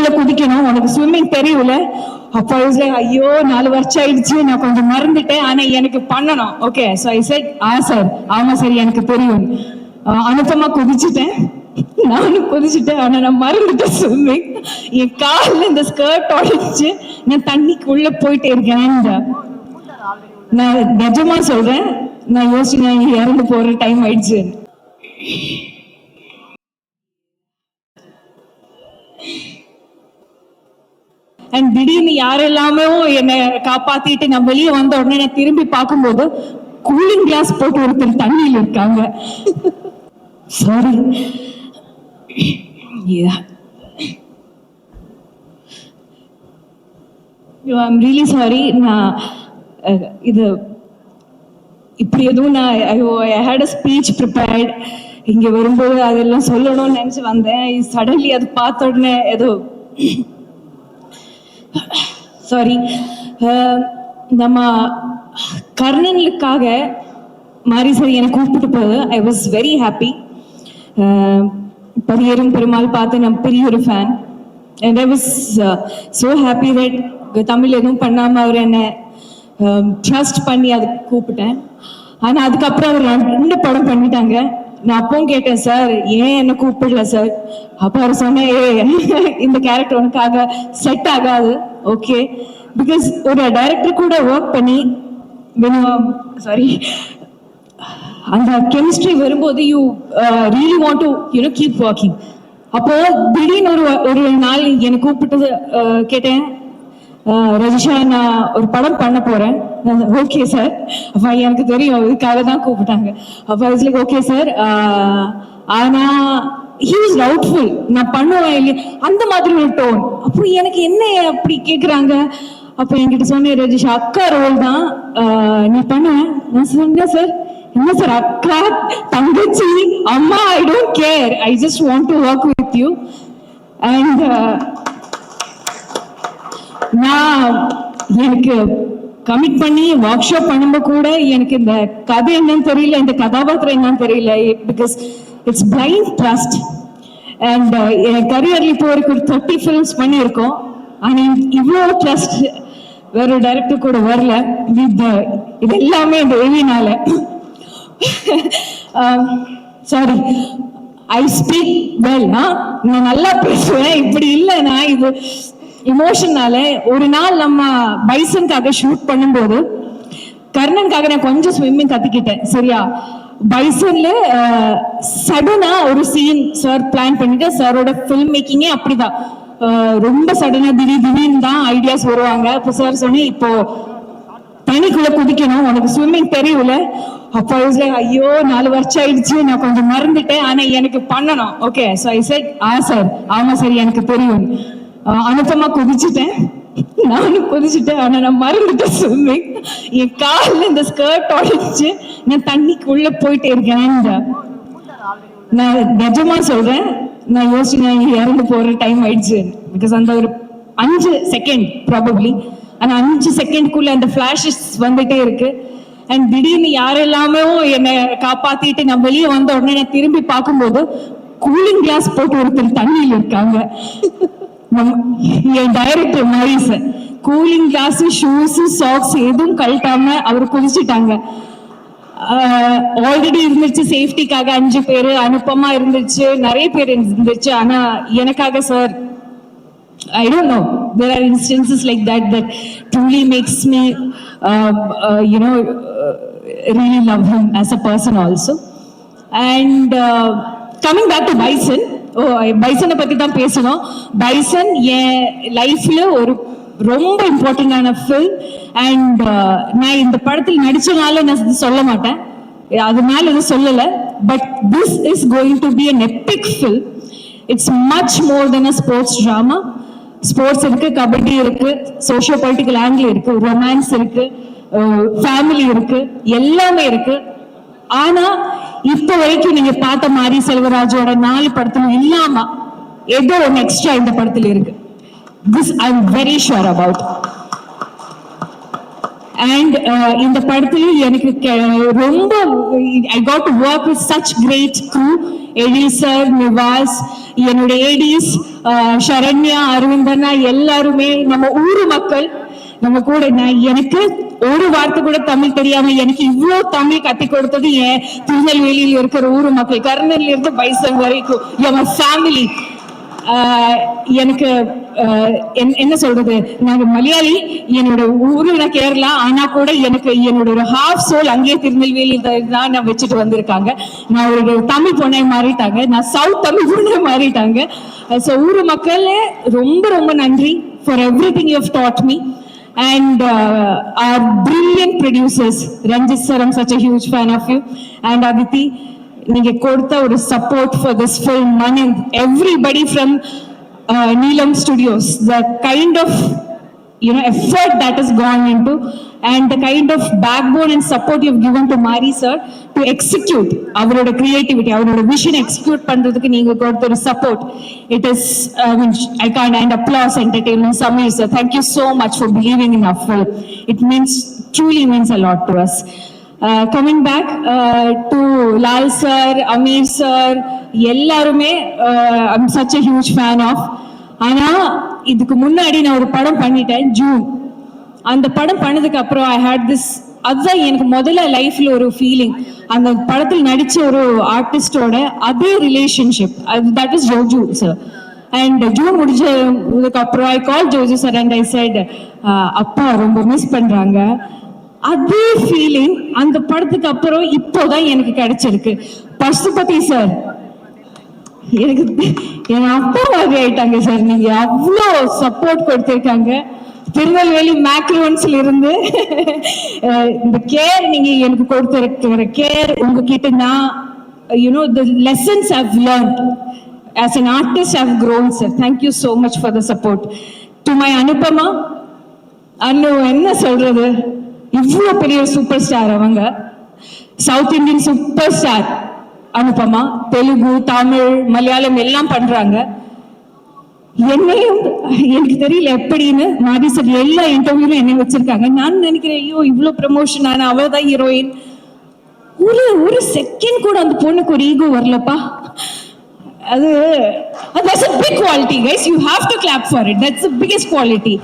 தண்ணிக்குள்ள குதிக்கணும், உனக்கு ஸ்விம்மிங் தெரியல. அப்போ ஐயோ 4 வருஷம் ஆயிடுச்சு, நான் கொஞ்சம் மறந்துட்டேன், ஆனா எனக்கு பண்ணணும். Okay, so I set sir, ஆமா சார் எனக்கு தெரியும். அனுப்பமா குதிச்சுட்டேன், நானும் குதிச்சுட்டேன், ஆனா நான் மறந்துட்டேன் ஸ்விம்மிங். என் காலில் இந்த ஸ்கர்ட் உடைச்சு நான் தண்ணிக்குள்ள போயிட்டே இருக்கேன். நான் நிஜமா சொல்றேன், நான் யோசிச்சு நான் இறந்து போற டைம் ஆயிடுச்சு. அண்ட் திடீர்னு யாரெல்லாமே என்னை காப்பாத்திட்டு நான் வெளியே வந்த உடனே நான் திரும்பி பார்க்கும்போது கூலிங் கிளாஸ் போட்டு ஒருத்தர் தண்ணியில் இருக்காங்க. Sorry, I'm really sorry. நான் இது இப்படி எதுவும் ஐ ஹேட் அ ஸ்பீச் ப்ரிப்பேர்ட். இங்க வரும்போது அதெல்லாம் சொல்லணும்னு நினைச்சு வந்தேன். சடன்லி அது பார்த்த உடனே ஏதோ சாரி. நம்ம கர்ணனுக்காக மாரி சார் என்னை கூப்பிட்டு போது I was very happy. Pariyerum Perumal பார்த்து நான் பெரிய ஒரு fan. And I was so happy that Tamil எதுவும் பண்ணாமல் அவர் என்னை ட்ரஸ்ட் பண்ணி அதுக்கு கூப்பிட்டேன். ஆனால் அதுக்கப்புறம் அவர் 2 படம் பண்ணிட்டாங்க. நான் அப்பவும் கேட்டேன், சார் ஏன் என்ன கூப்பிடல சார்? அப்போ அவர் சொன்னேன், இந்த கேரக்டர் உனக்காக செட் ஆகாது. ஓகே, பிகாஸ் ஒரு டைரக்டர் கூட ஒர்க் பண்ணி சாரி அந்த கெமிஸ்ட்ரி வரும்போது you really want to keep working. அப்போ திடீர்னு ஒரு நாள் என்னை கூப்பிட்டு கேட்டேன், ரஜிஷா நான் ஒரு படம் பண்ண போறேன். ஓகே சார், அப்ப எனக்கு தெரியும் இதுக்காக தான் கூப்பிட்டாங்க. அப்ப ஓகே சார், ஆனா he was doubtful நான் பண்ணுவேன் இல்லையா அந்த மாதிரி ஒரு டோன். அப்போ எனக்கு என்ன அப்படி கேக்குறாங்க. அப்ப என்கிட்ட சொன்னேன், ரஜிஷா அக்கா ரோல் தான், நீ பண்ணுவேன். நான் சொன்னேன், சார் என்ன சார் அக்கா தங்கச்சி அம்மா, I don't care, I just want to work with you. And நான் எனக்கு கமிட் பண்ணி ஒர்க் ஷாப் பண்ணும்போது கூட எனக்கு இந்த கதை என்னன்னு தெரியல, இந்த கதாபாத்திரம் என்னன்னு தெரியல. Because it's blind trust. And என் கரியர்ல இப்போ வரைக்கும் ஒரு 30 ஃபிலிம்ஸ் பண்ணியிருக்கோம். ஆனால் இவ்வளோ ட்ரஸ்ட் வேற டைரக்டர் கூட வரல. இது எல்லாமே இந்த எவினால. சாரி, ஐ ஸ்பீக் வெல், நான் நல்லா பேசுவேன். இப்படி இல்லைன்னா இது இமோஷனால. ஒரு நாள் நம்ம பைசனுக்காக ஷூட் பண்ணும்போது கர்ணனுக்காக நான் கொஞ்சம் ஸ்விம்மிங் கத்துக்கிட்டேன். சரியா, பைசன்ல சடனா ஒரு சீன் சார் பிளான் பண்ணிட்டு, சாரோட ஃபில்ம் மேக்கிங்கே அப்படிதான், ரொம்ப சடனா திடீர்னு தான் ஐடியாஸ் வருவாங்க. இப்போ சார் சொன்னேன், இப்போ தண்ணிக்குள்ள குதிக்கணும், உனக்கு ஸ்விம்மிங் தெரியல. அப்போ ஐயோ 4 வருஷம் ஆயிடுச்சு, நான் கொஞ்சம் மறந்துட்டேன், ஆனா எனக்கு பண்ணணும். Okay, so I set sir, ஆமா சார் எனக்கு தெரியும். அனுப்பமா குதிச்சுட்டேன், நானும் குதிச்சுட்டேன், ஆனா நான் மறந்துட்டேன் ஸ்விம்மிங். என் காலில் இந்த ஸ்கர்ட் உடைச்சு நான் தண்ணிக்குள்ள போயிட்டே இருக்கேன். நான் நிஜமா சொல்றேன், நான் யோசிச்சு நான் இறந்து போற டைம் ஆயிடுச்சு. பிகாஸ் அந்த ஒரு 5 செகண்ட் ப்ராபப்ளி, ஆனா 5 செகண்ட்குள்ள அந்த ஃபிளாஷஸ் வந்துட்டே இருக்கு. அண்ட் திடீர்னு யாரெல்லாமே என்னை காப்பாத்திட்டு நான் வெளியே வந்த உடனே நான் திரும்பி பார்க்கும்போது கூலிங் கிளாஸ் போட்டு ஒருத்தர் தண்ணியில் இருக்காங்க. என் டைரக்டர் மாரிஸ் கூலிங் கிளாஸ், ஷூஸ், சாக்ஸ் எதுவும் கழட்டாம அவர் குதிச்சுட்டாங்க. ஆல்ரெடி இருந்துச்சு சேஃப்டிக்காக 5 பேரு, அனுப்பமா இருந்துச்சு, நிறைய பேர் இருந்துச்சு. ஆனா எனக்காக sir, I don't know, there are instances like that truly makes me really love him as a person also. And coming back to Bison, பைசனை பத்தி தான் பேசணும். பைசன் என் லைஃப்ல ஒரு ரொம்ப இம்பார்ட்டன்டான ஃபில்ம். அண்ட் நான் இந்த படத்தில் நடிச்சனால நான் சொல்ல மாட்டேன், அதனால எதுவும் சொல்லல. But this is going to be an epic film. It's much more than a sports drama. Sports இருக்கு, கபடி இருக்கு, சோஷியோ பொலிட்டிக்கல் ஆங்கிள் இருக்கு, ரொமான்ஸ் இருக்கு, ஃபேமிலி இருக்கு, எல்லாமே இருக்கு. ஆனா இப்ப வரைக்கும் நீங்க பார்த்த மாரி செல்வராஜோட 4 படத்துல இல்லாம ஏதோ ஒன்று எக்ஸ்ட்ரா இந்த படத்துல இருக்கு. This I am very sure about. And இந்த படத்துலயும் எனக்கு ரொம்ப I got to work with such great crew. Ezhil sir, Nivas, என்னுடைய ஏடிஸ் சரண்யா, அரவிந்தனா, எல்லாருமே நம்ம ஊரு மக்கள் நம்ம கூட. எனக்கு ஒரு வார்த்தை கூட தமிழ் தெரியாம எனக்கு இவ்வளவு தமிழ் கத்தி கொடுத்தது என் திருநெல்வேலியில் இருக்கிற ஊரு மக்கள். கர்னல்ல இருந்து பைசன் வரைக்கும் என் ஃபேமிலி. எனக்கு என்ன சொல்றது, நாங்க மலையாளி, என்னோட ஊரு கேரளா, ஆனா கூட எனக்கு என்னோட ஒரு ஹாஃப் சோல் அங்கேயே திருநெல்வேலி தான் நான் வச்சுட்டு வந்திருக்காங்க. நான் ஒரு தமிழ் பொண்ணை மாறிட்டாங்க, நான் சவுத் தமிழ் பொண்ணை மாறிட்டாங்க. ஸோ ஊரு மக்களே ரொம்ப ரொம்ப நன்றி for everything you have done me. And our brilliant producers, Ranjit sir, I'm such a huge fan of you, and Aditi, நீங்க கொடுத்த ஒரு support for this film, and everybody from Neelam Studios, the kind of effort that has gone into, and the kind of backbone and support you've given to Mari sir to execute அவரோட creativity, அவரோட vision execute பண்றதுக்கு நீங்க கொடுத்த ஒரு support. It is, I can't, and applause entertainment. Samir sir, thank you so much for believing in our film. It truly means a lot to us. Coming back to Lal sir, Amir sir, எல்லாருமே I'm such a huge fan of. ஆனா இதுக்கு முன்னாடி நான் ஒரு படம் பண்ணிட்டேன், June. அந்த படம் பண்ணதுக்கு அப்புறம் ஐ ஹேட் திஸ், அதுதான் எனக்கு முதல்ல லைஃப்ல ஒரு ஃபீலிங். அந்த படத்தில் நடிச்ச ஒரு ஆர்டிஸ்டோட அதே relationship, that is Joju sir. And June முடிஞ்சதுக்கு அப்புறம் I call Joju sir and I said, அப்பா ரொம்ப மிஸ் பண்றாங்க. அதே ஃபீலிங் அந்த படத்துக்கு அப்புறம் இப்போதான் எனக்கு கிடைச்சிருக்கு. பசுபதி சார் எனக்கு என் அப்பா மாதிரி ஆயிட்டாங்க சார். நீங்க அவ்வளோ சப்போர்ட் கொடுத்திருக்காங்க. திருநெல்வேலி மேக்ரோன்ஸ்ல இருந்து இந்த கேர் நீங்க எனக்கு கொடுத்திருக்கிற கேர், உங்ககிட்ட நான் the lessons I've learned as an artist have grown, sir. Thank you so much for the support. To my Anupama, அண்ணு என்ன சொல்றது, இவ்வளோ பெரிய சூப்பர் ஸ்டார். அவங்க south Indian super star Anupama. Telugu, Tamil, Malayalam எல்லாம் பண்றாங்க. என்னையும் எனக்கு தெரியல எப்படின்னு மாரி சார் எல்லா இன்டர்வியூலும் என்னை வச்சிருக்காங்க. நான் நினைக்கிறேன், ஐயோ இவ்வளவு ப்ரமோஷன், ஆனா அவதான் ஹீரோயின். ஒரு செகண்ட் கூட அந்த பொண்ணுக்கு ஒரு ஈகோ வரலப்பா. that's a big quality, guys. You have to clap for it. That's the biggest quality.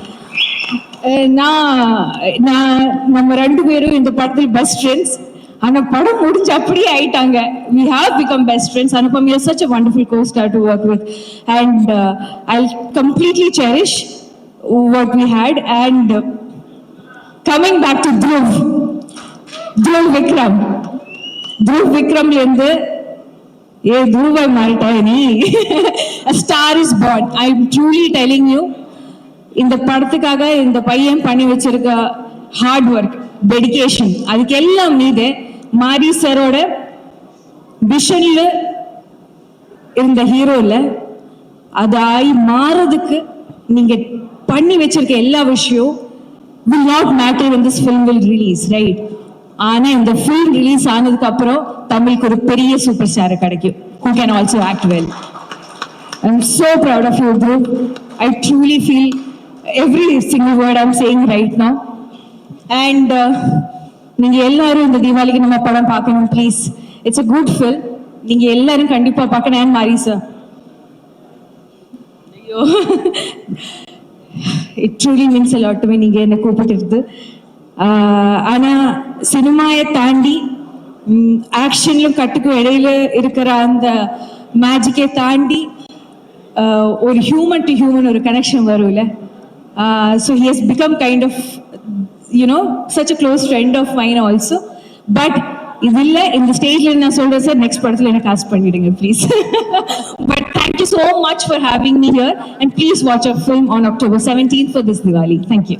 நம்ம ரெண்டு பேரும் இந்த படத்தில் பெஸ்ட் ஃப்ரெண்ட்ஸ். ஆனா படம் முடிஞ்சு அப்படியே ஆயிட்டாங்க. We have become best friends. Anupam, you're such a wonderful co-star to work with, and I'll completely cherish what we had. And coming back to Dhruv Vikram இருந்து Dhruva மாறிட்டா நீ. A star is born. I'm truly telling you, இந்த படத்துக்காக இந்த பையன் பண்ணி வச்சிருக்க hard work, dedication, அதுக்கு எல்லாம் மீது மாரி சரோட விஷன்ல இருந்த ஹீரோல அதாய் மாறதுக்கு நீங்க பண்ணி வச்சிருக்க எல்லா விஷயம் will not matter when this film will release, right? ஆனா இந்த film ரிலீஸ் ஆனதுக்கு அப்புறம் தமிழுக்கு ஒரு பெரிய சூப்பர் ஸ்டார் கிடைக்கும் who can also act well. I'm so proud of you, Dhruv. I truly feel every single word I'm saying right now. And நீங்க எல்லாரும் இந்த தீபாவளிக்கு நம்ம படம் பார்க்கணும் please. It's a good film. நீங்க எல்லாரும் கண்டிப்பா பார்க்கணும். and மாரி சார், ஐயோ it truly means a lot to me நீங்க என்ன கூப்பிட்டு. ஆனா சினிமாயை தாண்டி ஆக்ஷன்லும் கட்டுக்கும் இடையில இருக்கிற அந்த மேஜிக்கை தாண்டி ஒரு ஹியூமன் டு ஹியூமன் ஒரு கனெக்ஷன் வரும்ல. So he has become kind of such a close friend of mine also. But இதுல இந்த ஸ்டேஜ்ல நான் சொல்றேன் சார், நெக்ஸ்ட் படத்துல என்ன காஸ்ட் பண்ணிடுங்க please. But thank you so much for having me here, and please watch our film on October 17th for this Diwali. Thank you.